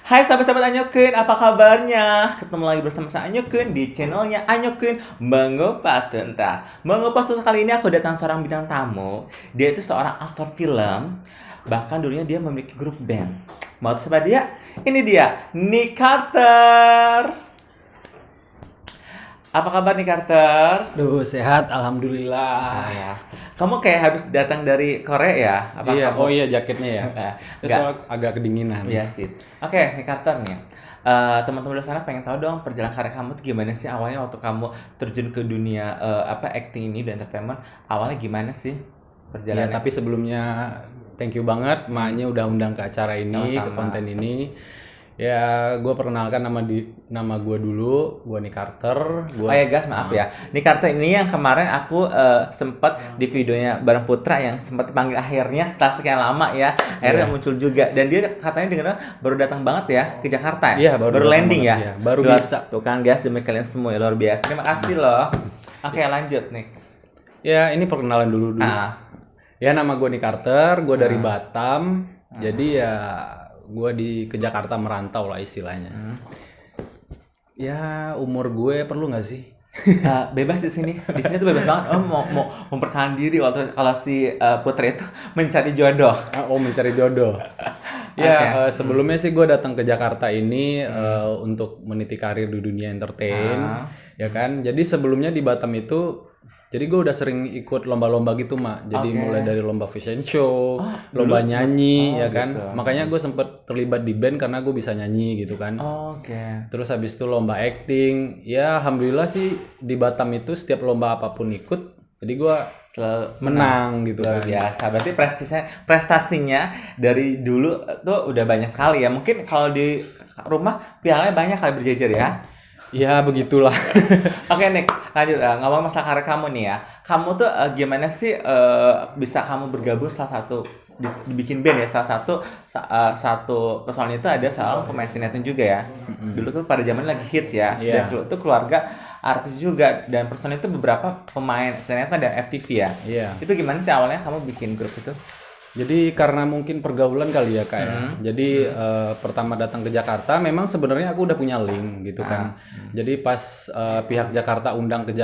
Hai sahabat-sahabat Anyokun, apa kabarnya? Ketemu lagi bersama saya Anyokun di channelnya Anyokun Mengupas Tuntas. Mengupas Tuntas kali ini aku datang seorang bintang tamu. Dia itu seorang aktor film. Bahkan dulunya dia memiliki grup band. Mau tahu siapa dia? Ini dia, Nick Carter. Apa kabar Nick Carter? Duh, sehat, alhamdulillah. Ya. Kamu kayak habis datang dari Korea ya? Apa Iya, kamu? iya jaketnya ya. Nah, Terus nggak. soalnya agak kedinginan. Iya sih. Oke, Nick Carter nih. Teman-teman di sana pengen tahu dong perjalanan karir kamu tuh gimana sih awalnya waktu kamu terjun ke dunia acting ini dan entertainment, awalnya gimana sih Ya, perjalanannya? tapi sebelumnya thank you banget Maknya udah undang ke acara ini, Sama-sama. ke konten ini. Ya, gue perkenalkan nama gue dulu, gue Nick Carter. Oh ya guys, maaf ya. Nick Carter ini yang kemarin aku sempat di videonya bareng Putra yang sempat dipanggil akhirnya setelah sekian lama ya. Akhirnya Iya. muncul juga dan dia katanya dengar baru datang banget ya ke Jakarta. Iya, baru datang landing ya. banget, iya. Baru Luar- bisa. Tuh kan guys, demi kalian semua ya luar biasa. Terima kasih loh. Oke, lanjut Nick. Ya, ini perkenalan dulu. Ah. Ya, nama gue Nick Carter, gue dari Batam. Jadi ya gue ke Jakarta merantau lah istilahnya. Ya, umur gue perlu nggak sih? Bebas di sini. Di sini tuh bebas banget. Oh, mau memperkenalkan diri waktu kalau si Putri itu mencari jodoh. Oh, mencari jodoh. Ya, sebelumnya sih gue datang ke Jakarta ini untuk meniti karir di dunia entertain, ya kan. Jadi sebelumnya di Batam itu, jadi gue udah sering ikut lomba-lomba gitu, Mak. Jadi Oke. mulai dari lomba fashion show, dulu lomba sempet- nyanyi, oh, ya kan. gitu. Makanya gue sempet terlibat di band karena gue bisa nyanyi gitu kan. Oke. Terus habis itu lomba acting, ya alhamdulillah sih di Batam itu setiap lomba apapun ikut, jadi gue Selalu menang gitu luar kan. biasa. Berarti prestasinya dari dulu tuh udah banyak sekali ya. Mungkin kalau di rumah pialanya banyak kali berjejer ya. Ya begitulah. Oke Nick, lanjut ngomong masalah karir kamu nih ya. Kamu tuh gimana sih bisa kamu bergabung salah satu dibikin band ya, satu personalnya itu ada seorang pemain sinetron juga ya. Dulu tuh pada zaman lagi hits ya. Iya. Dan itu keluarga artis juga dan personil itu beberapa pemain sinetron dan FTV ya. Iya. Itu gimana sih awalnya kamu bikin grup itu? Jadi karena mungkin pergaulan kali ya Kak ya. Jadi pertama datang ke Jakarta memang sebenarnya aku udah punya link gitu kan. Jadi pas pihak Jakarta undang ke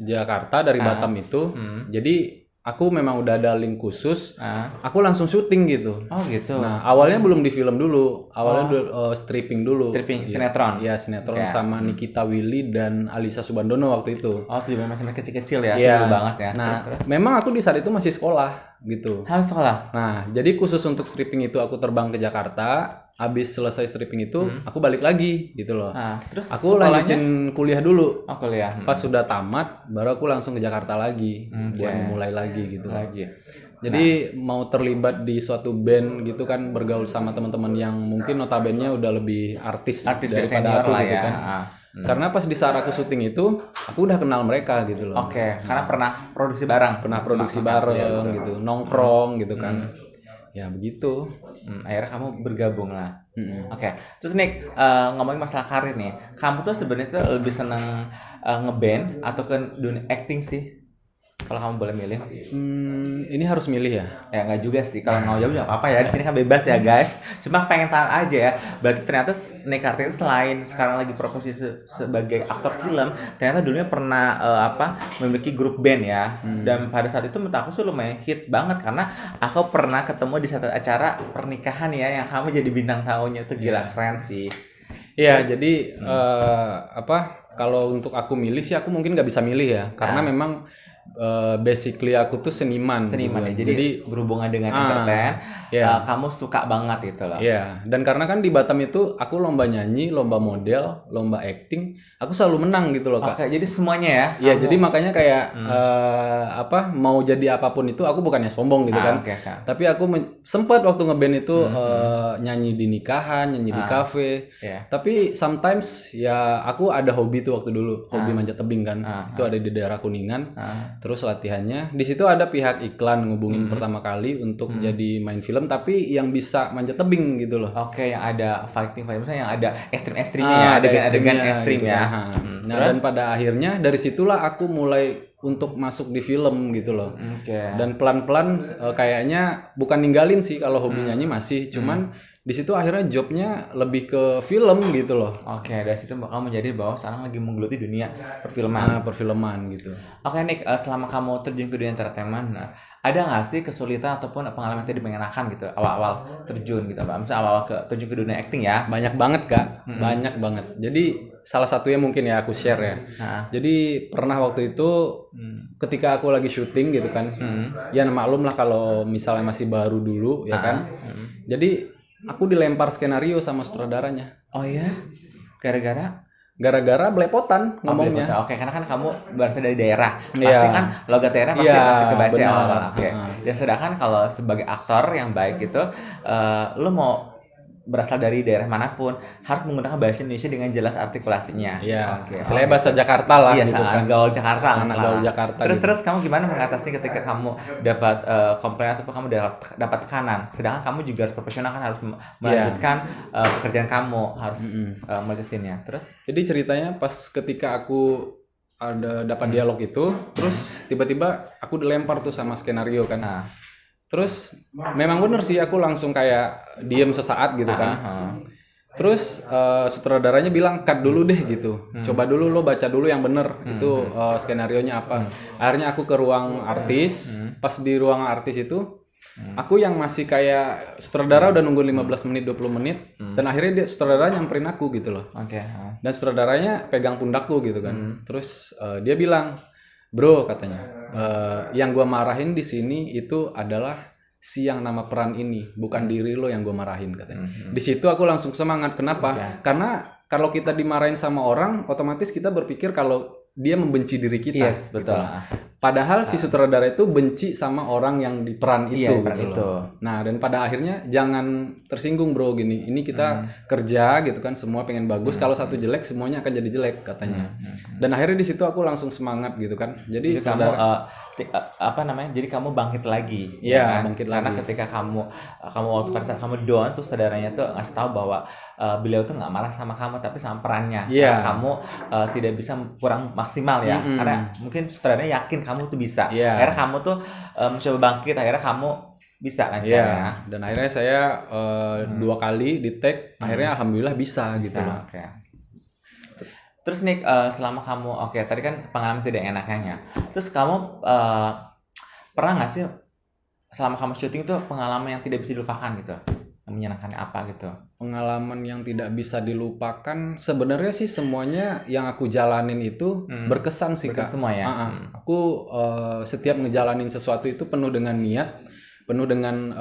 Jakarta dari Batam itu, jadi aku memang udah ada link khusus. Aku langsung syuting gitu. Oh gitu. Nah, awalnya belum di film dulu. Awalnya stripping dulu. Stripping, Iya. sinetron? Iya, sinetron Oke. sama Nikita Willy dan Alisa Subandono waktu itu. Oh, tuh masih kecil-kecil ya, Iya. dulu banget ya. Nah, Terus? memang aku di saat itu masih sekolah gitu. Harus sekolah. Nah, jadi khusus untuk stripping itu aku terbang ke Jakarta. Habis selesai stripping itu, aku balik lagi gitu loh. Nah, terus Aku sekolahnya? lanjutin kuliah dulu. Oh, kuliah. Pas sudah tamat, baru aku langsung ke Jakarta lagi buat memulai lagi gitu. Lagi. Jadi mau terlibat di suatu band gitu kan, bergaul sama teman-teman yang mungkin notabene udah lebih artis Artis daripada senior aku lah gitu ya. kan. Karena pas di saat aku syuting itu, aku udah kenal mereka gitu loh. Oke, karena pernah produksi bareng. Pernah produksi Iya, bareng betul. gitu, nongkrong gitu kan. Ya begitu. Akhirnya kamu bergabung lah. Oke, terus Nick, ngomongin masalah karir nih, kamu tuh sebenarnya tuh lebih seneng ngeband atau ke dunia acting sih? Kalau kamu boleh milih? Ini harus milih ya. Ya nggak juga sih, kalau mau jawab nggak apa-apa ya, di sini kan bebas ya guys. Cuma pengen tahu aja ya, berarti ternyata Nick Carter itu selain sekarang lagi profesi sebagai aktor film, ternyata dulunya pernah memiliki grup band ya. Dan pada saat itu menurut aku sih lumayan hits banget karena aku pernah ketemu di satu acara pernikahan ya, yang kamu jadi bintang tamunya, itu gila keren sih. Iya, jadi kalau untuk aku milih sih aku mungkin nggak bisa milih ya, karena memang basically aku tuh seniman. Seniman ya, gitu. jadi berhubungan dengan entertain, iya. kamu suka banget itu loh. Iya, dan karena kan di Batam itu aku lomba nyanyi, lomba model, lomba acting, aku selalu menang gitu loh Kak. Oke, jadi semuanya ya? Iya, jadi makanya kayak mau jadi apapun itu aku bukannya sombong gitu kan. Oke, Kak. Tapi aku sempat waktu ngeband itu nyanyi di nikahan, nyanyi di kafe. Iya. Tapi sometimes ya aku ada hobi tuh waktu dulu, hobi manjat tebing kan. Itu ada di daerah Kuningan. Terus latihannya di situ ada pihak iklan ngubungin pertama kali untuk jadi main film, tapi yang bisa manjat tebing gitu loh. Oke, yang ada fighting, misalnya yang ada ekstrim-ekstrimnya ya, Ada adegan-adegan ekstrimnya ekstrim gitu ya. kan. Nah, dan pada akhirnya dari situlah aku mulai untuk masuk di film gitu loh. Oke. Dan pelan-pelan kayaknya bukan ninggalin sih kalau hobi nyanyi masih, cuman di situ akhirnya jobnya lebih ke film gitu loh. Oke, dari situ kamu menjadi bahwa sekarang lagi menggeluti dunia perfilman. Nah, perfilman gitu. Oke Nick, selama kamu terjun ke dunia entertainment, ada nggak sih kesulitan ataupun pengalaman yang tidak mengenakan gitu awal-awal terjun gitu, misalnya awal-awal terjun ke dunia acting ya? Banyak banget Kak, banyak banget. Jadi salah satunya mungkin ya aku share ya. Nah, Jadi pernah waktu itu ketika aku lagi syuting gitu kan, ya maklum lah kalau misalnya masih baru dulu ya kan. Jadi aku dilempar skenario sama sutradaranya. oh ya, gara-gara Gara-gara belepotan ngomongnya. belepotan. Oke, karena kan kamu berasal dari daerah, pasti Iya. kan logat daerah pasti Iya, pasti kebaca benar. awal-awal. Oke. Dan sedangkan kalau sebagai aktor yang baik itu, lo mau berasal dari daerah manapun harus menggunakan bahasa Indonesia dengan jelas artikulasinya. Iya. Oke. Istilahnya bahasa Jakarta lah Iya, gitu sangat kan. gaul Jakarta lah. Anak salah. gaul Jakarta Terus gitu. terus kamu gimana mengatasi ketika kamu dapat komplain ataupun kamu dapat tekanan, sedangkan kamu juga harus profesional kan, harus melanjutkan pekerjaan kamu, harus melanjutkannya. Terus Jadi ceritanya pas ketika aku ada dapat dialog itu, terus tiba-tiba aku dilempar tuh sama skenario kan. nah, Terus memang bener sih aku langsung kayak diem sesaat gitu kan. Terus sutradaranya bilang cut dulu deh gitu. Coba dulu lo baca dulu yang bener itu skenarionya apa. Akhirnya aku ke ruang artis. Pas di ruang artis itu aku yang masih kayak sutradara udah nunggu 15 menit 20 menit dan akhirnya sutradara nyamperin aku gitu loh. oke. Dan sutradaranya pegang pundakku gitu kan. Terus dia bilang, "Bro," katanya, "yang gua marahin di sini itu adalah si yang nama peran ini, bukan diri lo yang gua marahin," katanya. Di situ aku langsung semangat. Kenapa? Karena kalau kita dimarahin sama orang, otomatis kita berpikir kalau dia membenci diri kita. Yes, betul. Padahal si sutradara itu benci sama orang yang di peran itu. Iya, peran gitu itu. loh. Nah, dan pada akhirnya jangan tersinggung bro gini. Ini kita kerja gitu kan, semua pengen bagus. Kalau satu jelek, semuanya akan jadi jelek katanya. Dan akhirnya di situ aku langsung semangat gitu kan. Jadi Jadi kamu apa namanya? Jadi kamu bangkit lagi. Iya, kan? bangkit Karena lagi. ketika kamu waktu pada saat kamu down tuh saudaranya tuh ngasih tahu bahwa beliau tuh nggak marah sama kamu tapi sama perannya. Iya. Karena kamu tidak bisa kurang maksimal ya. Karena mungkin saudaranya yakin kamu tuh bisa. Iya. Akhirnya kamu tuh mencoba bangkit. Akhirnya kamu bisa lancar ya. Iya. Dan akhirnya saya 2 kali di take. Akhirnya alhamdulillah bisa gitu loh. Oke. Terus nih selama kamu tadi kan pengalaman tidak enaknya. Terus kamu pernah nggak sih selama kamu syuting tuh pengalaman yang tidak bisa dilupakan gitu? Yang menyenangkannya apa gitu? Pengalaman yang tidak bisa dilupakan sebenarnya sih semuanya yang aku jalanin itu berkesan sih Kak. Semua ya. Aku setiap ngejalanin sesuatu itu penuh dengan niat, penuh dengan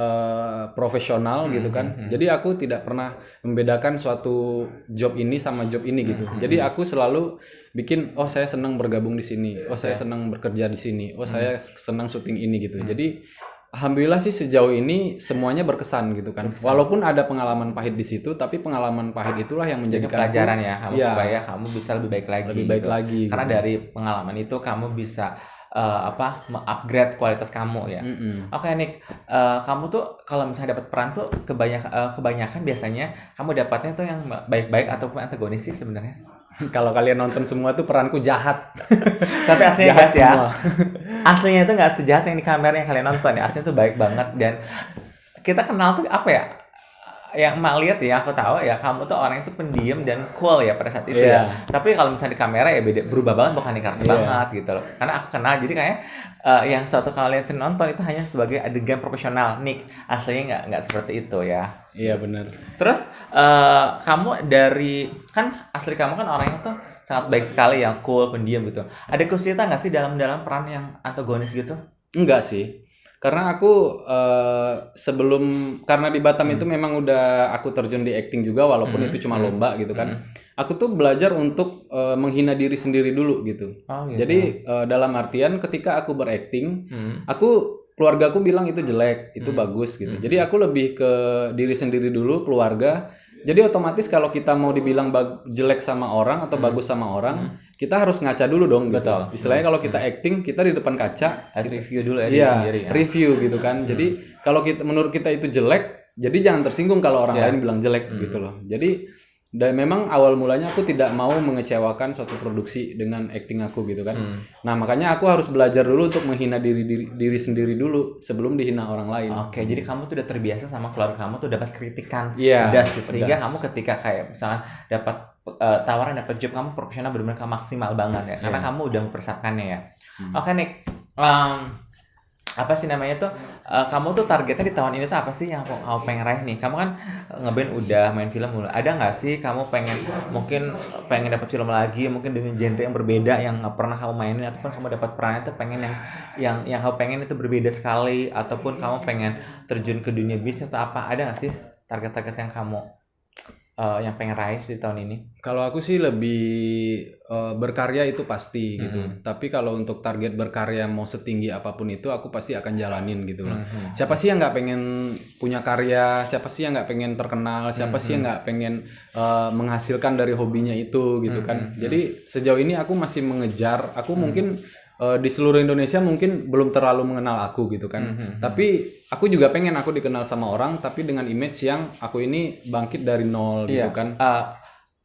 profesional gitu kan. Jadi aku tidak pernah membedakan suatu job ini sama job ini gitu. Jadi aku selalu bikin, oh saya senang bergabung di sini, oh saya senang bekerja di sini, oh saya senang syuting ini gitu. Jadi alhamdulillah sih sejauh ini semuanya berkesan gitu kan. Walaupun ada pengalaman pahit di situ, tapi pengalaman pahit itulah yang Jadi menjadikan pelajaran ya kamu Iya. supaya kamu bisa lebih baik lagi. Lebih baik gitu. lagi, Karena gitu. dari pengalaman itu kamu bisa mengupgrade kualitas kamu ya. Oke Nick, kamu tuh kalau misalnya dapat peran tuh kebanyakan biasanya kamu dapatnya tuh yang baik-baik ataupun antagonis sih sebenarnya. Kalau kalian nonton semua tuh peranku jahat. Tapi aslinya Jahat guys ya, semua. aslinya itu nggak sejahat yang di kamera yang kalian nonton ya. Aslinya tuh baik banget dan kita kenal tuh apa ya? Yang emak lihat ya, aku tahu ya kamu tuh orang itu pendiam dan cool ya pada saat itu Iya. ya. Tapi kalau misalnya di kamera ya beda, berubah banget, bukan di karakter Iya. banget gitu loh. Karena aku kenal, jadi kayak yang suatu kalian sering nonton itu hanya sebagai adegan profesional. Nick aslinya nggak seperti itu ya. Iya benar. Terus kamu dari kan asli kamu kan orangnya tuh sangat baik sekali, yang cool, pendiam gitu. Ada kesulitan nggak sih dalam peran yang antagonis gitu? Enggak sih. Karena aku karena di Batam itu memang udah aku terjun di acting juga walaupun itu cuma lomba gitu kan. Aku tuh belajar untuk menghina diri sendiri dulu gitu. Oh, gitu. Jadi dalam artian ketika aku berakting, keluarga aku bilang itu jelek, itu bagus gitu. Jadi aku lebih ke diri sendiri dulu, keluarga. Jadi otomatis kalau kita mau dibilang jelek sama orang atau bagus sama orang, kita harus ngaca dulu dong gitu. Betul. Istilahnya kalau kita acting, kita di depan kaca, Harus review dulu ya diri iya, sendiri ya. review gitu kan. Jadi kalau menurut kita itu jelek, jadi jangan tersinggung kalau orang lain bilang jelek gitu loh. Jadi dan memang awal mulanya aku tidak mau mengecewakan suatu produksi dengan acting aku gitu kan. Nah makanya aku harus belajar dulu untuk menghina diri sendiri dulu sebelum dihina orang lain. Oke, jadi kamu tuh udah terbiasa sama keluarga kamu tuh dapat kritikan Iya, pedas gitu. Sehingga pedas. kamu ketika kayak misalnya dapat tawaran, dapat job, kamu profesional benar-benar maksimal banget ya, karena kamu udah mempersiapkannya ya. Oke Nick, apa sih namanya tuh, kamu tuh targetnya di tahun ini tuh apa sih yang kamu pengen raih nih? Kamu kan ngeband udah, main film udah, ada nggak sih kamu mungkin pengen dapat film lagi, mungkin dengan genre yang berbeda yang nggak pernah kamu mainin, ataupun kamu dapat perannya tuh pengen yang kamu pengen itu berbeda sekali, ataupun kamu pengen terjun ke dunia bisnis atau apa? Ada nggak sih target-target yang kamu yang pengen raih di tahun ini? Kalau aku sih lebih berkarya itu pasti gitu. Tapi kalau untuk target berkarya mau setinggi apapun itu aku pasti akan jalanin gitu loh. Siapa sih yang nggak pengen punya karya? Siapa sih yang nggak pengen terkenal? Siapa sih yang nggak pengen menghasilkan dari hobinya itu gitu kan? Jadi sejauh ini aku masih mengejar. Aku mungkin di seluruh Indonesia mungkin belum terlalu mengenal aku gitu kan. Tapi aku juga pengen aku dikenal sama orang tapi dengan image yang aku ini bangkit dari nol gitu kan.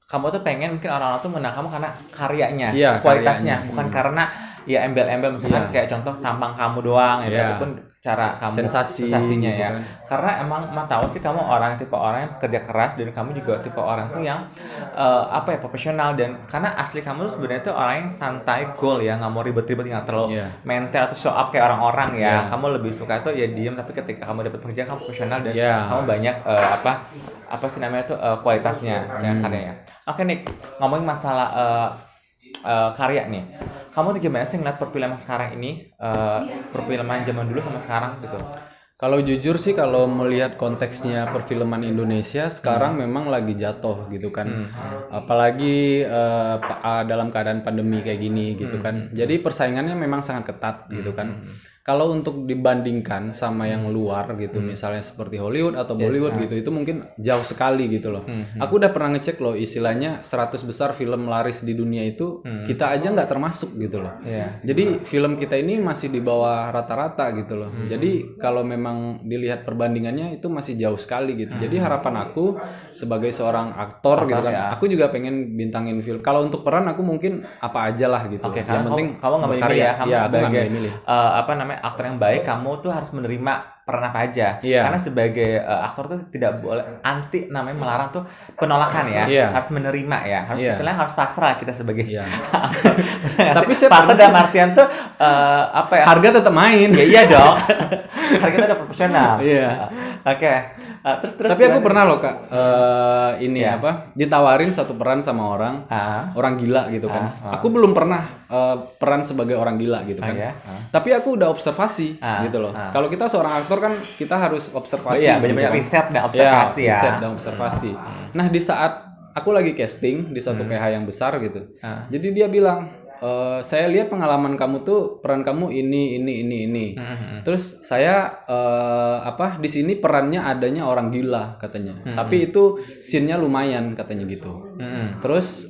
Kamu tuh pengen mungkin orang-orang tuh mengenal kamu karena karyanya, Iya, kualitasnya, karyanya. bukan karena ya embel-embel misalkan kayak contoh tampang kamu doang ya, ataupun cara kamu sensasinya gitu ya. kan. Karena emang tahu sih kamu tipe orang yang kerja keras, dan kamu juga tipe orang tuh yang apa ya, profesional, dan karena asli kamu tuh sebenarnya tuh orang yang santai, cool ya, nggak mau ribet-ribet, nggak terlalu mental atau show up kayak orang-orang ya. Kamu lebih suka tuh ya diem, tapi ketika kamu dapat pekerjaan kamu profesional dan kamu banyak apa sih namanya tuh kualitasnya, karyanya. Oke Nick, ngomongin masalah karya nih, kamu tuh gimana sih ngeliat perfilman sekarang ini, perfilman zaman dulu sama sekarang gitu? Kalau jujur sih kalau melihat konteksnya perfilman Indonesia sekarang memang lagi jatuh gitu kan. Apalagi dalam keadaan pandemi kayak gini gitu kan. Jadi persaingannya memang sangat ketat gitu kan. Kalau untuk dibandingkan sama yang luar gitu, misalnya seperti Hollywood atau Bollywood gitu, itu mungkin jauh sekali gitu loh. Aku udah pernah ngecek loh, istilahnya 100 besar film laris di dunia itu kita aja nggak termasuk gitu loh. Jadi film kita ini masih di bawah rata-rata gitu loh. Jadi kalau memang dilihat perbandingannya itu masih jauh sekali gitu. Jadi harapan aku sebagai seorang aktor gitu kan, aku juga pengen bintangin film. Kalau untuk peran aku mungkin apa aja lah gitu. Oke, Yang penting kamu nggak milih ya, kamu aku nggak sebagai milih. apa namanya, aktor yang baik, kamu tuh harus menerima peran apa aja. Karena sebagai aktor tuh tidak boleh namanya melarang tuh penolakan ya. Harus menerima ya. Harus istilahnya harus pasrah kita sebagai aktor. Tapi saya pasrah dalam artian tuh apa ya? Harga tetap main. Ya iya dong. Karena kita udah profesional. Oke. Terus tapi aku pernah loh Kak, ini ditawarin satu peran sama orang gila gitu kan. Aku belum pernah peran sebagai orang gila gitu kan. Tapi aku udah observasi gitu loh. Kalau kita seorang aktor kan kita harus observasi. Banyak-banyak riset dan observasi ya. Riset dan observasi. Nah di saat aku lagi casting di suatu PH yang besar gitu. Jadi dia bilang, saya lihat pengalaman kamu tuh peran kamu ini. Terus saya di sini perannya adanya orang gila katanya. Tapi itu scene-nya lumayan katanya gitu. Terus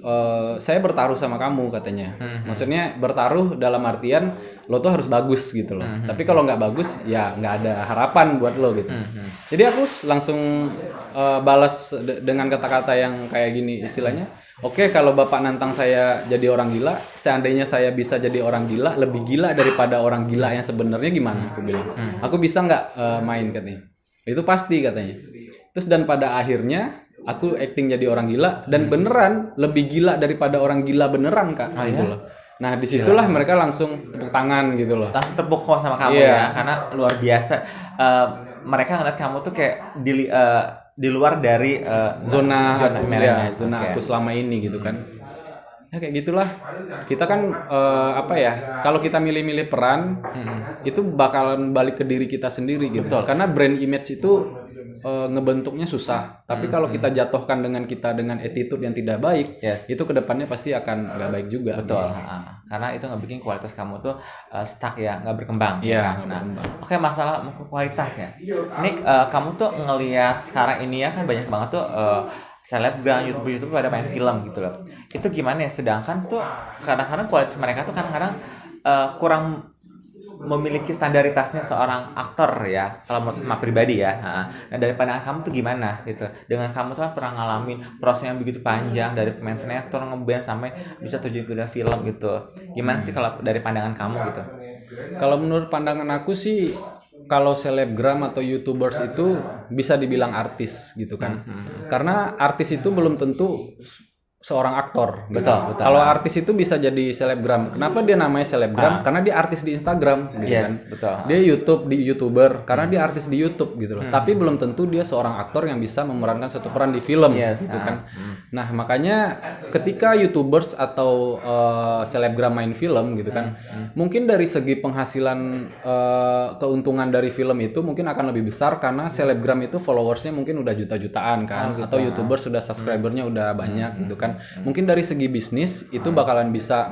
saya bertaruh sama kamu katanya. Maksudnya bertaruh dalam artian lo tuh harus bagus gitu loh. Tapi kalau nggak bagus ya nggak ada harapan buat lo gitu. Jadi aku langsung balas dengan kata-kata yang kayak gini istilahnya. Oke, kalau Bapak nantang saya jadi orang gila, seandainya saya bisa jadi orang gila, lebih gila daripada orang gila yang sebenarnya gimana? Aku bilang, aku bisa nggak main katanya? Itu pasti katanya. Terus dan pada akhirnya aku acting jadi orang gila dan beneran lebih gila daripada orang gila beneran Kak. Gitu loh. Nah disitulah mereka langsung tepuk tangan gitu loh. Langsung terpukau sama kamu ya, karena luar biasa. Mereka ngeliat kamu tuh kayak di luar dari zona merahnya, aku selama ini gitu kan. Ya kayak gitulah. Kita kan kalau kita milih-milih peran itu bakalan balik ke diri kita sendiri gitu. Karena brand image itu ngebentuknya susah. Tapi kalau kita jatuhkan dengan attitude yang tidak baik, itu kedepannya pasti akan nggak baik juga. Betul. Karena itu nggak bikin kualitas kamu tuh stuck ya, nggak berkembang. Oke, masalah kualitasnya. Nick, kamu tuh ngelihat sekarang ini ya kan banyak banget tuh selebgram, youtuber pada main film gitu loh. Itu gimana ya? Sedangkan tuh kadang-kadang kualitas mereka tuh kadang-kadang kurang memiliki standaritasnya seorang aktor ya, kalau menurut Mak pribadi ya. Nah, dari pandangan kamu tuh gimana gitu? Dengan kamu tuh kan pernah ngalamin proses yang begitu panjang dari pemain sinetron, ngeband sampai bisa terjun ke dunia film gitu. Gimana sih kalau dari pandangan kamu gitu? Kalau menurut pandangan aku sih, kalau selebgram atau YouTubers itu bisa dibilang artis gitu kan. Karena artis itu belum tentu seorang aktor gitu. Betul. Kalau artis itu bisa jadi selebgram. Kenapa dia namanya selebgram? Karena dia artis di Instagram gitu kan. Betul. Dia YouTuber karena dia artis di YouTube gitu loh. Tapi belum tentu dia seorang aktor yang bisa memerankan suatu peran di film gitu kan. Nah, makanya ketika YouTubers atau selebgram main film gitu kan, mungkin dari segi penghasilan keuntungan dari film itu mungkin akan lebih besar karena selebgram itu followersnya mungkin udah juta-jutaan kan, atau YouTubers sudah subscribernya udah banyak gitu kan. Mungkin dari segi bisnis itu bakalan bisa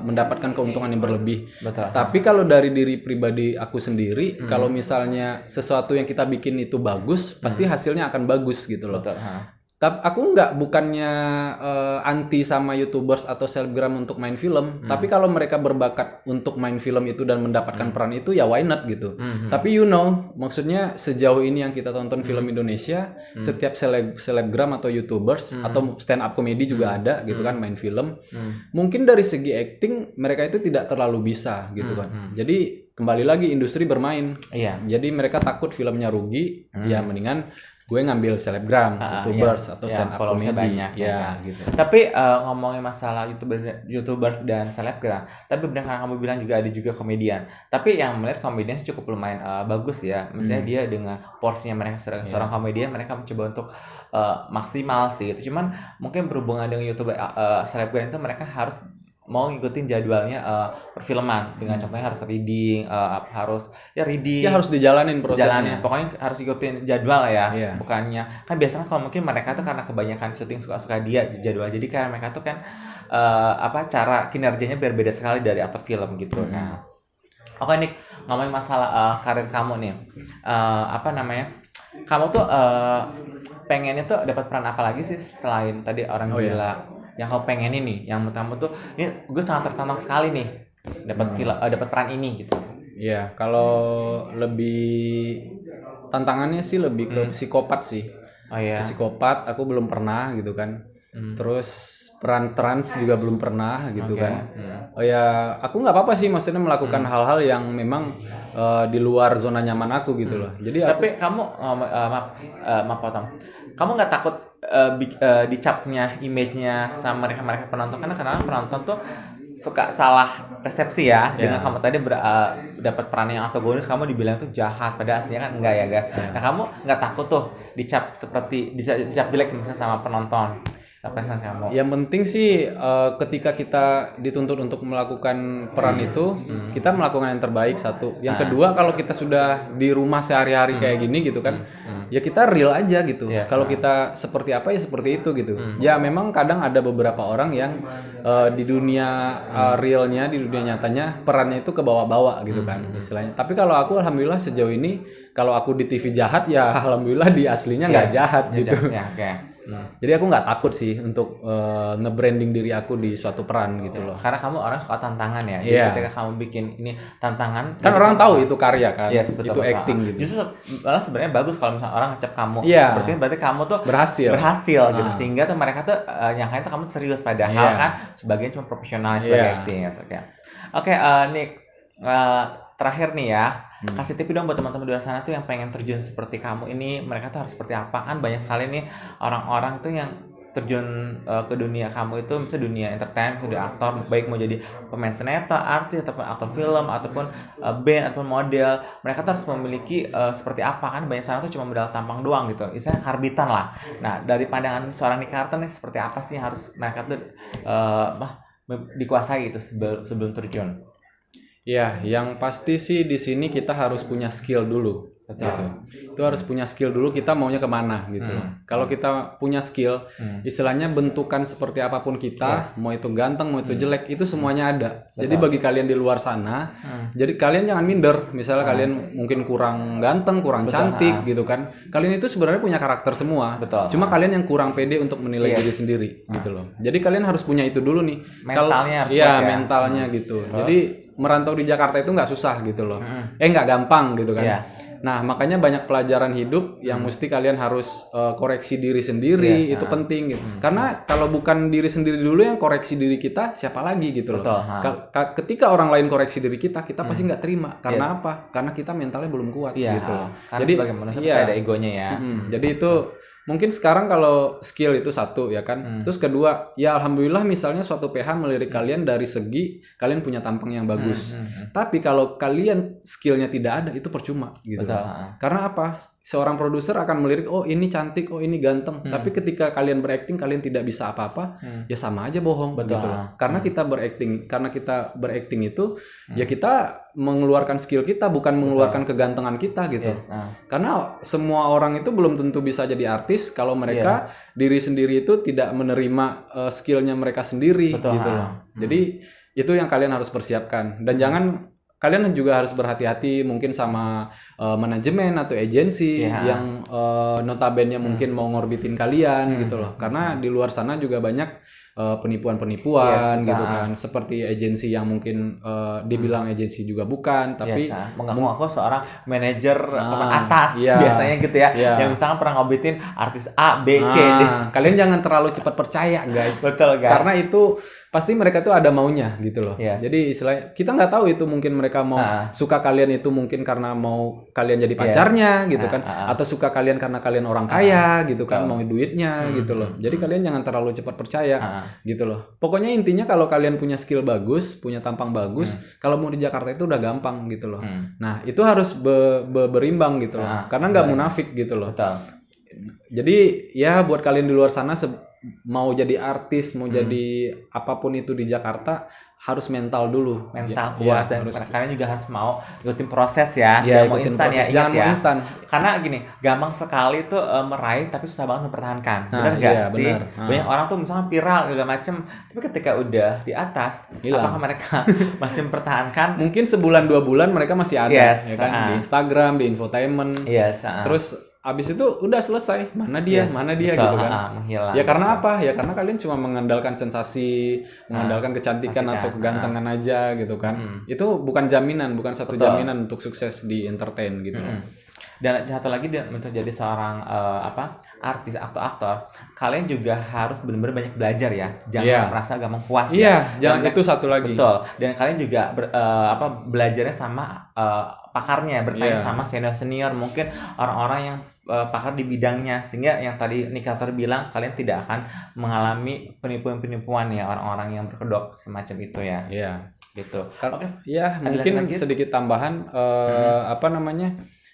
mendapatkan keuntungan yang berlebih. Betul. Tapi kalau dari diri pribadi aku sendiri, kalau misalnya sesuatu yang kita bikin itu bagus, pasti hasilnya akan bagus gitu loh. Betul. Tapi aku bukannya anti sama YouTubers atau selebgram untuk main film, tapi kalau mereka berbakat untuk main film itu dan mendapatkan peran itu ya why not gitu. Tapi maksudnya sejauh ini yang kita tonton film Indonesia, setiap selebgram atau YouTubers atau stand up comedy juga ada gitu kan main film. Mungkin dari segi acting mereka itu tidak terlalu bisa gitu kan. Jadi kembali lagi industri bermain. Iya. Jadi mereka takut filmnya rugi, ya mendingan gue ngambil selebgram, YouTubers atau stand up comedy banyak ya gitu. Tapi ngomongin masalah YouTubers dan selebgram, tapi benar kan kamu bilang juga ada juga komedian. Tapi yang melihat komedian cukup lumayan bagus ya. Misalnya dia dengan porsinya mereka seorang komedian, mereka mencoba untuk maksimal sih gitu. Cuman mungkin berhubungan dengan YouTuber selebgram itu mereka harus mau ngikutin jadwalnya perfilman dengan contohnya harus reading, harus reading. Ya harus dijalanin prosesnya. Pokoknya harus ikutin jadwal ya. Bukannya kan biasanya kalau mungkin mereka tuh karena kebanyakan syuting suka-suka dia jadwal. Jadi kayak mereka tuh kan cara kinerjanya berbeda sekali dari aktor film gitu. Nah, oke Nick, ngomongin masalah karir kamu nih. Kamu tuh pengennya tuh dapat peran apa lagi sih selain tadi orang gila? Yang kamu pengen ini, yang menurut kamu tuh ini gue sangat tertantang sekali nih dapat peran ini gitu. Iya, kalau lebih tantangannya sih lebih ke psikopat sih. Psikopat aku belum pernah gitu kan. Terus peran trans juga belum pernah gitu kan. Aku nggak apa-apa sih maksudnya melakukan hal-hal yang memang di luar zona nyaman aku gitu loh. Jadi tapi kamu maaf potong. Kamu nggak takut dicapnya image-nya sama mereka penonton, karena kadang penonton tuh suka salah persepsi ya dengan kamu tadi dapat peran yang antagonis, kamu dibilang tuh jahat padahal aslinya kan enggak ya guys. Nah, kamu nggak takut tuh dicap jelek misalnya sama penonton? Yang penting sih ketika kita dituntut untuk melakukan peran itu, kita melakukan yang terbaik satu. Yang kedua, kalau kita sudah di rumah sehari-hari kayak gini gitu kan, ya kita real aja gitu. Kalau kita seperti apa ya seperti itu gitu. Ya memang kadang ada beberapa orang yang di dunia realnya, di dunia nyatanya perannya itu ke bawah-bawah gitu kan istilahnya. Tapi kalau aku alhamdulillah sejauh ini, kalau aku di TV jahat ya alhamdulillah di aslinya nggak jahat gitu. Jadi aku nggak takut sih untuk nge-branding diri aku di suatu peran gitu loh. Karena kamu orang suka tantangan ya. Jadi ketika kamu bikin ini tantangan, kan orang tahu itu karya kan, betul, itu acting gitu. Justru malah sebenarnya bagus kalau misalnya orang ngecap kamu seperti itu, berarti kamu tuh berhasil gitu, sehingga tuh mereka tuh nyangkain tuh kamu serius, padahal kan sebagian cuma profesional sebagai acting gitu kan. Oke, Nick, terakhir nih ya, kasih tip dong buat teman-teman di luar sana tuh yang pengen terjun seperti kamu ini, mereka tuh harus seperti apa? Kan banyak sekali nih orang-orang tuh yang terjun ke dunia kamu itu, misalnya dunia entertainment, dunia aktor, baik mau jadi pemain sinetron, artis, ataupun aktor film, ataupun band, ataupun model, mereka tuh harus memiliki seperti apa? Kan banyak sekarang tuh cuma modal tampang doang gitu, istilahnya karbitan lah. Nah, dari pandangan seorang Nick Carter nih, seperti apa sih yang harus mereka tuh dikuasai gitu sebelum terjun? Ya, yang pasti sih di sini kita harus punya skill dulu. Gitu. Itu harus punya skill dulu, kita maunya kemana gitu. Kalau kita punya skill, istilahnya bentukan seperti apapun kita, mau itu ganteng, mau itu jelek, itu semuanya ada. Jadi bagi kalian di luar sana, jadi kalian jangan minder. Misalnya kalian mungkin kurang ganteng, kurang cantik gitu kan. Kalian itu sebenarnya punya karakter semua. Cuma kalian yang kurang pede untuk menilai diri sendiri gitu loh. Jadi kalian harus punya itu dulu nih. Mentalnya harus kuat ya. Mentalnya gitu. Jadi merantau di Jakarta itu nggak susah gitu loh. Nggak gampang gitu kan. Iya. Nah, makanya banyak pelajaran hidup yang mesti kalian harus koreksi diri sendiri, Yes, itu penting gitu. Karena kalau bukan diri sendiri dulu yang koreksi diri kita, siapa lagi gitu loh. Betul, Ketika orang lain koreksi diri kita pasti nggak terima. Karena apa? Karena kita mentalnya belum kuat Iya, gitu loh. karena Jadi sebagai manusia pasti ada egonya ya. Jadi itu mungkin sekarang kalau skill itu satu ya kan. Terus kedua, ya alhamdulillah misalnya suatu PH melirik kalian dari segi kalian punya tampang yang bagus. Tapi kalau kalian skillnya tidak ada itu percuma gitu. Betul. Karena apa? Seorang produser akan melirik, oh ini cantik, oh ini ganteng. Tapi ketika kalian berakting kalian tidak bisa apa-apa, ya sama aja bohong. Betul. Gitu loh. Karena kita berakting itu ya kita mengeluarkan skill kita, bukan mengeluarkan kegantengan kita gitu. Yes, Karena semua orang itu belum tentu bisa jadi artis kalau mereka diri sendiri itu tidak menerima skillnya mereka sendiri. Betul, gitu loh. Jadi itu yang kalian harus persiapkan. Dan jangan kalian juga harus berhati-hati mungkin sama manajemen atau agensi yang notabene mungkin mau ngorbitin kalian gitu loh. Karena di luar sana juga banyak penipuan-penipuan gitu kan, seperti agensi yang mungkin dibilang agensi juga bukan, tapi mengaku seorang manajer papan atas biasanya gitu ya, yang misalkan pernah ngobitin artis A, B, C, D. Kalian jangan terlalu cepat percaya guys. Betul guys. Karena itu pasti mereka tuh ada maunya gitu loh. Jadi istilahnya kita nggak tahu itu mungkin mereka mau suka kalian itu mungkin karena mau kalian jadi pacarnya gitu kan, atau suka kalian karena kalian orang kaya gitu kan, mau duitnya gitu loh. Jadi kalian jangan terlalu cepat percaya. Gitu loh. Pokoknya intinya kalau kalian punya skill bagus, punya tampang bagus, kalau mau di Jakarta itu udah gampang gitu loh. Nah, itu harus berimbang gitu loh. Karena nggak munafik gitu loh. Jadi ya buat kalian di luar sana mau jadi artis, mau jadi apapun itu di Jakarta harus mental dulu, kuat dan kalian juga harus mau ikutin proses ya, jangan mau instan ya, ingat ya. Karena gini, gampang sekali tuh meraih tapi susah banget mempertahankan, benar nggak sih? Banyak orang tuh misalnya viral segala macem, tapi ketika udah di atas, apakah mereka masih mempertahankan? Mungkin sebulan 2 bulan mereka masih ada, ya kan, di Instagram, di infotainment, terus abis itu udah selesai, mana dia gitu kan. Menghilang, ya karena apa? Ya karena kalian cuma mengandalkan sensasi, mengandalkan kecantikan atau kegantengan aja gitu kan. Itu bukan jaminan, bukan satu jaminan untuk sukses di entertain gitu. Dan satu lagi untuk jadi seorang artis atau aktor, kalian juga harus benar-benar banyak belajar ya. Jangan merasa gampang puas ya. Jangan itu satu lagi. Betul. Dan kalian juga belajarnya sama pakarnya, bertanya sama senior-senior, mungkin orang-orang yang pakar di bidangnya, sehingga yang tadi Nikator bilang kalian tidak akan mengalami penipuan-penipuan ya, orang-orang yang berkedok semacam itu ya. Iya. Gitu. Oke. Ya, mungkin sedikit tambahan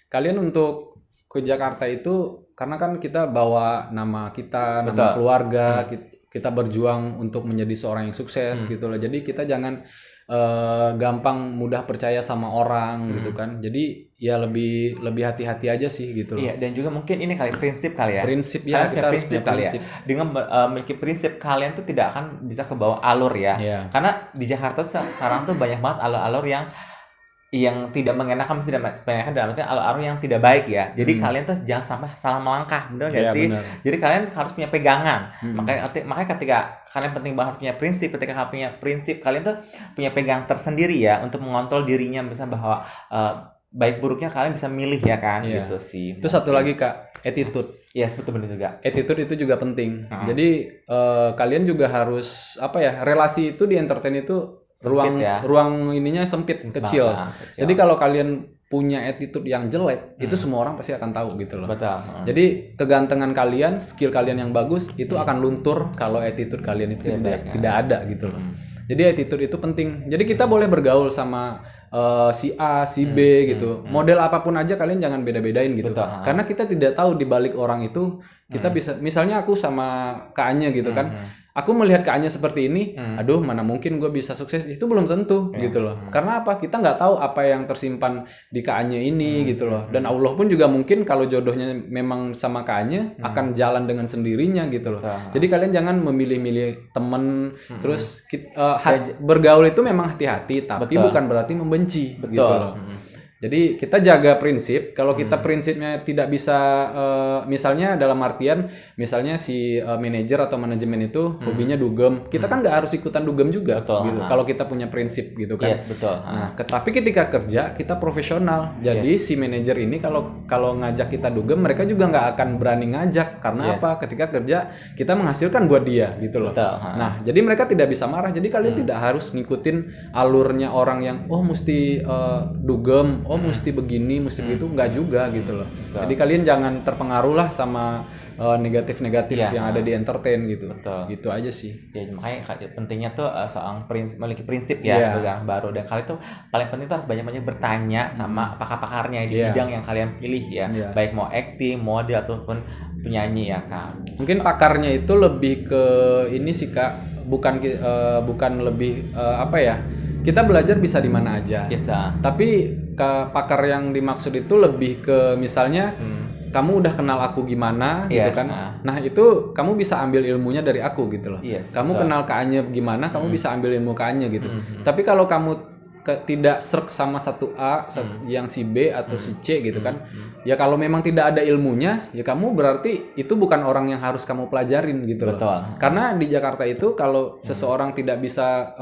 kalian untuk ke Jakarta itu karena kan kita bawa nama kita, nama keluarga, kita berjuang untuk menjadi seorang yang sukses gitu loh. Jadi kita jangan gampang mudah percaya sama orang gitu kan. Jadi ya lebih hati-hati aja sih gitu loh. Iya, dan juga mungkin ini prinsip kali ya. Prinsip ya, kita harus punya prinsip. Dengan memiliki prinsip, kalian tuh tidak akan bisa ke bawah alur ya. Karena di Jakarta sekarang tuh banyak banget alur-alur yang tidak mengenakan, tidak mengenakan dalam artian alur-alur yang tidak baik ya. Jadi kalian tuh jangan sampai salah melangkah, benar nggak sih? Bener. Jadi kalian harus punya pegangan. Makanya ketika kalian penting banget punya prinsip, ketika kalian punya prinsip, kalian tuh punya pegang tersendiri ya untuk mengontrol dirinya, misalnya bahwa baik buruknya kalian bisa milih ya kan, gitu sih. Itu satu lagi Kak, attitude. Yes, betul benar juga. Attitude itu juga penting. Jadi kalian juga harus relasi itu di entertain itu ruang ininya sempit, kecil. Jadi kalau kalian punya attitude yang jelek, itu semua orang pasti akan tahu gitu loh. Betul. Jadi kegantengan kalian, skill kalian yang bagus itu akan luntur kalau attitude kalian itu tidak ada gitu loh. Jadi attitude itu penting. Jadi kita boleh bergaul sama si A, si B gitu. Model apapun aja kalian jangan beda-bedain gitu. Karena kita tidak tahu di balik orang itu kita bisa, misalnya aku sama Kak Anya gitu kan. Aku melihat Kak Anya seperti ini, aduh mana mungkin gue bisa sukses, itu belum tentu gitu loh. Karena apa? Kita nggak tahu apa yang tersimpan di Kak Anya ini gitu loh. Dan Allah pun juga mungkin kalau jodohnya memang sama Kak Anya akan jalan dengan sendirinya gitu loh. Jadi kalian jangan memilih-milih temen, terus bergaul itu memang hati-hati, tapi bukan berarti membenci gitu loh. Jadi kita jaga prinsip. Kalau kita prinsipnya tidak bisa, misalnya dalam artian, misalnya si manajer atau manajemen itu hobinya dugem, kita kan nggak harus ikutan dugem juga, Betul, gitu. Kalau kita punya prinsip gitu kan. Yes, betul. Nah, tapi ketika kerja kita profesional. Jadi si manajer ini kalau ngajak kita dugem, mereka juga nggak akan berani ngajak karena apa? Ketika kerja kita menghasilkan buat dia gitu loh. Betul. Nah, jadi mereka tidak bisa marah. Jadi kalian tidak harus ngikutin alurnya orang yang mesti dugem, mesti begini, mesti begitu, nggak juga gitu loh. Jadi kalian jangan terpengaruh lah sama negatif-negatif yang ada di entertain gitu. Gitu aja sih. Ya makanya pentingnya tuh seorang memiliki prinsip ya sebagai orang baru, dan kalian tuh paling penting tuh harus banyak-banyak bertanya sama pakar-pakarnya di bidang yang kalian pilih ya, baik mau acting, model ataupun penyanyi ya Kak. Mungkin pakarnya itu lebih ke ini sih Kak, bukan lebih apa ya? Kita belajar bisa di mana aja. Biasa. Tapi pakar yang dimaksud itu lebih ke misalnya kamu udah kenal aku gimana gitu kan. Nah, itu kamu bisa ambil ilmunya dari aku gitu loh. Kamu kenal Kak Anya gimana, kamu bisa ambil ilmu Kak Anya gitu. Tapi kalau kamu tidak serk sama satu A yang si B atau si C gitu kan. Ya kalau memang tidak ada ilmunya, ya kamu berarti itu bukan orang yang harus kamu pelajarin gitu loh. Karena di Jakarta itu kalau seseorang tidak bisa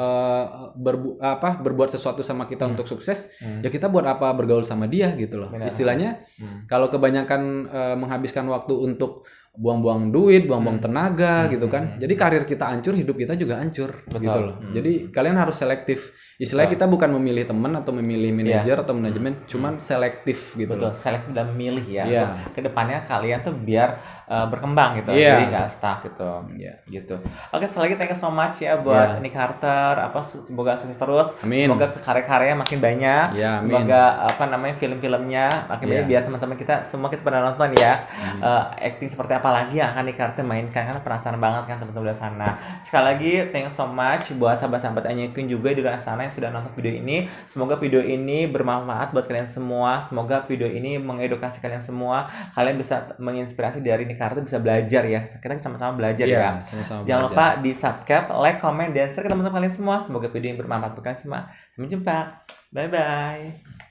berbuat sesuatu sama kita untuk sukses, ya kita buat apa bergaul sama dia gitu loh. Istilahnya kalau kebanyakan menghabiskan waktu untuk buang-buang duit, buang-buang tenaga gitu kan. Jadi karir kita hancur, hidup kita juga hancur gitu loh. Jadi kalian harus selektif. Istilahnya kita bukan memilih teman atau memilih manajer atau manajemen, cuman selektif gitu. Betul, selektif dan memilih ya. Kedepannya kalian tuh biar berkembang gitu, jadi nggak stuck gitu. Gitu. Oke, sekali lagi thank you so much ya buat Nick Carter. Semoga sukses terus. Amin. Semoga karya-karyanya makin banyak. Semoga film-filmnya makin banyak, biar teman-teman kita semua kita pernah nonton ya. Acting seperti apa lagi yang akan Nick Carter mainkan, kan penasaran banget kan teman-teman di sana. Sekali lagi thank you so much buat sahabat-sahabat Anya Queen juga di luar sana yang sudah nonton video ini. Semoga video ini bermanfaat buat kalian semua. Semoga video ini mengedukasi kalian semua. Kalian bisa menginspirasi dari Nick Carter, bisa belajar ya. Kita sama-sama belajar ya. Jangan lupa di subscribe, like, comment, dan share ke teman-teman kalian semua. Semoga video ini bermanfaat buat kalian semua. Sampai jumpa. Bye bye.